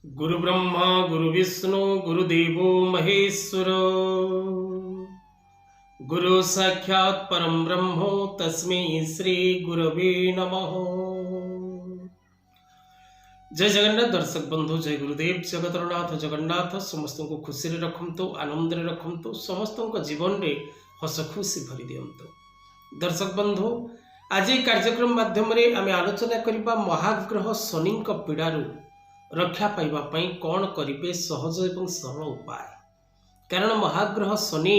गुरु ब्रह्मा गुरु विष्णु गुरुदेवो महेश्वर गुरु साक्षात् परम ब्रह्म तस्मै श्री गुरवे नमः। जय जगन्नाथ दर्शक बंधु, जय गुरुदेव जगतरनाथ जगन्नाथ समस्त को खुशी रे रखंतु, आनंद रे रखंतु, समस्त जीवन रे हस खुशी भरी दियंतु। दर्शक बंधु, आज कार्यक्रम माध्यम आम आलोचना करबा महाग्रह शनि पीड़ारू रक्षा पाइबा पई कौन करिवे सहज एवं सरल उपाय। कारण महाग्रह शनि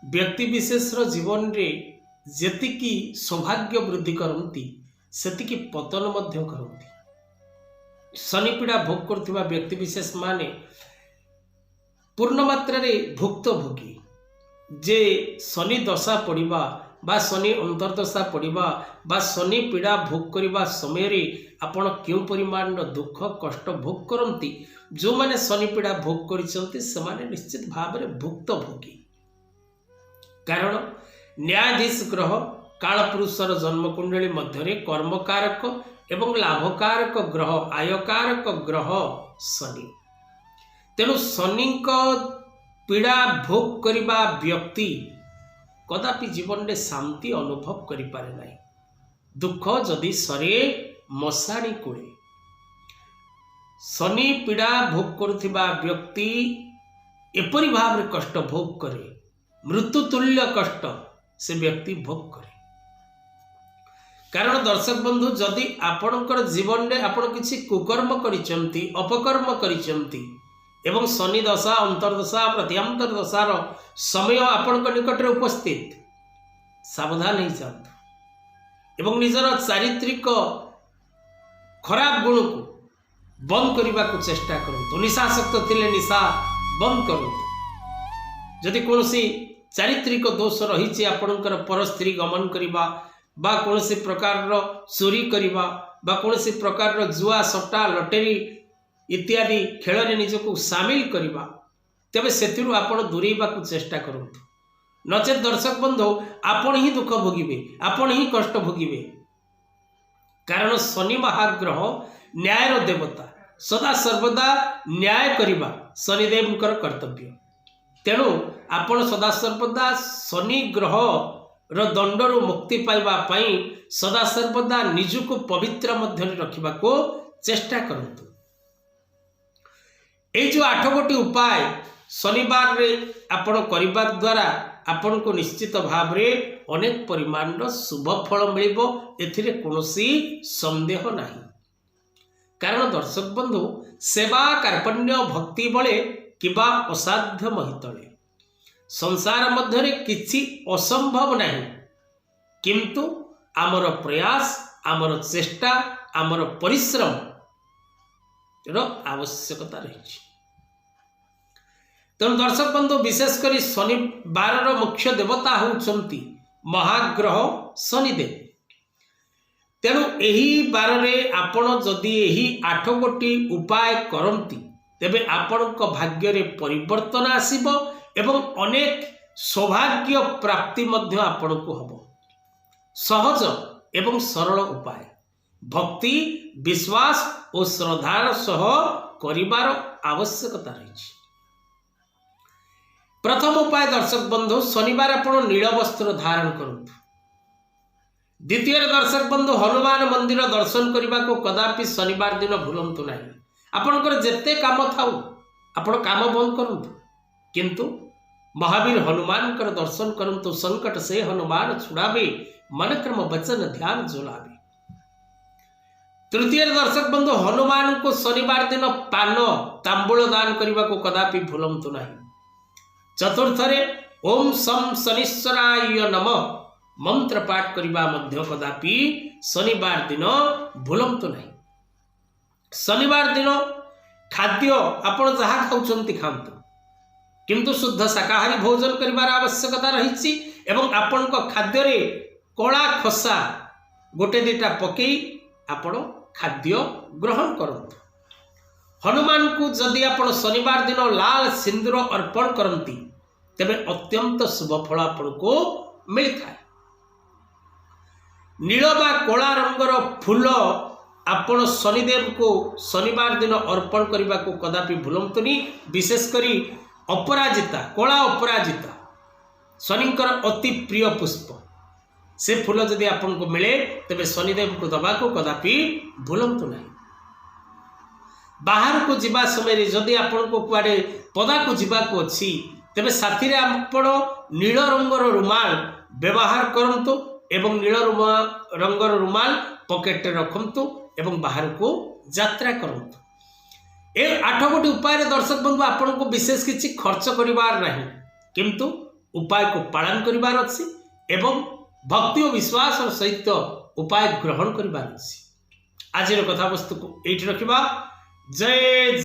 व्यक्ति विशेष जीवन रे जेतिकी सौभाग्य वृद्धि करती सेतिकी पतन मध्य करती। शनि पीड़ा भोग करथिबा व्यक्ति विशेष माने पूर्ण मात्रा रे भुक्तभोगी। जे शनि दशा पड़िबा बा शनि अंतर्दशा पड़िबा बा शनि पीड़ा भोग करने समय आपण क्यों परिमाण दुख कष्ट भोग करती, जो माने शनि पीड़ा भोग करिसंती सेमाने निश्चित भाव में भुक्तभोगी। कारण न्यायाधीश ग्रह कालपुरुषर जन्मकुंडली मध्य कर्मकारक एवं लाभकारक ग्रह आयकारक ग्रह शनि। तेणु शनि पीड़ा भोग करने व्यक्ति कदापि जीवन में शांति अनुभव करि पारे नाही। दुख जदि सरे मशाणी कूले। शनि पीड़ा भोग करुथिबा व्यक्ति एपरि भाव में कष्ट भोग करे, मृत्युतुल्य कष्ट से व्यक्ति भोग करे। कारण दर्शक बंधु, जदि आपणकर जीवन में आपण किछि कुकर्म करिसंती, अपकर्म करिसंती एवं शनि दशा अंतर्दशा प्रत्यांतर दशार समय आपण निकट उपस्थित, सावधान हो जातु एवं निजर चारित्रिक खराब गुण को बंद करने को चेष्टा करूँ। निशाशक्त थिले निशा बंद करूँ। जदि कौन चारित्रिक दोष रही आपणकर पर स्त्री गमन करवा बा कौन प्रकार चोरी करवा बा कौन प्रकार जुआ सट्टा लटेरी इत्यादि खेल रे निजको सामिल करवा, तेबे सेतिरु आपण दूरेबा को चेष्टा करंतु। नचेत दर्शक बंधु, आपण ही दुख भोगिबे, आपण ही कष्ट भोगिबे। कारण शनि महाग्रह न्यायर देवता, सदा सर्वदा न्याय करिबा शनिदेवकर कर्तव्य। तेणु आपण सदा सर्वदा शनि ग्रह रो दंडरु मुक्ति पाइबा पई सदा सर्वदा निजको पवित्र मध्य रखिबा को चेष्टा करंतु। ये जो 8 गोटी उपाय शनिवार रे आपण करबा द्वारा आपण को निश्चित भाव रे अनेक परिमाण शुभ फल मिलिबो, एथिरे कोनोसी संदेह नाही। कारण दर्शक बंधु, सेवा कार्पण्य भक्ति बळे किबा असाध्य महितळे संसार मध्य रे किछि असंभव नाही। किंतु आमर प्रयास, आमर चेष्टा, आमर परिश्रम रो आवश्यकता रही। तेणु दर्शक बंधु, विशेषकर शनिवार मुख्य देवता होउछंती महाग्रह शनिदेव। तेणु एही बार रे आपण जदि एही 8 गोटी उपाय करंती, तेबे आपणक भाग्य रे परिवर्तन आसीबो एवं अनेक सौभाग्य प्राप्ति मध्य आपणको हबो। सहज एवं सरल उपाय भक्ति विश्वास और श्रद्धार सह करिबार आवश्यकता रही। प्रथम उपाय दर्शक बंधु, शनिवार आपण नील वस्त्र धारण करंतु। द्वितीय दर्शक बंधु, हनुमान मंदिर दर्शन करने को कदापि शनिवार दिन भूलंतु नहीं। आपणकर जेते काम थाउ आपण काम बंद करंतु, किंतु महावीर हनुमान कर दर्शन करंतु। संकट से हनुमान छुड़ावे, मन क्रम वचन ध्यान जोलावे। तृतीय दर्शक बंधु, हनुमान को शनिवार दिन पान तांबूल दान करने को कदापि भूलंतु नहीं। चतुर्थ ओम सम शनिश्चराय नमः मंत्र पाठ करने मध्य कदापि शनिवार दिन भूलंतु नहीं। शनिवार दिन खाद्य आपण जहाँ खाउछंती खांतु, किंतु शुद्ध शाकाहारी भोजन करिवार आवश्यकता रही। एवं आपण को खाद्य रे कला खसा गोटे दिटा पकई आपण खाद्य ग्रहण करंतु। हनुमान को जदि आपण शनिवार दिन लाल सिंदूर अर्पण करंती, तेबे अत्यंत शुभ फल आपण को मिलता है। नील बा कला रंगर फूल आपण शनिदेव को शनिवार दिन अर्पण करने को कदापि भूलंतुनि। विशेषकर अपराजिता कला अपराजिता शनिकर अति प्रिय पुष्प से फूल जदि आपन को मिले तेरे शनिदेव को दबा को कदापि भूलंतु नहीं। बाहर को जीवा समय जदि आपन को कुआडे पदा को जीवा को अच्छी तेरे साथी रे आपण नील रंगर रुमाल व्यवहार करंतु एवं नील रंगर रुमाल पॉकेट रे रखंतु एवं बाहर को यात्रा करंतु। ए 8 गोटी उपाय दर्शक बंधु आपन को विशेष किछि खर्च करिवार नहीं किंतु उपाय को पालन करिवार अछि एवं भक्ति और विश्वास सहित उपाय ग्रहण करिवार अछि। आज कथा वस्तु को एठी रखिबा। जय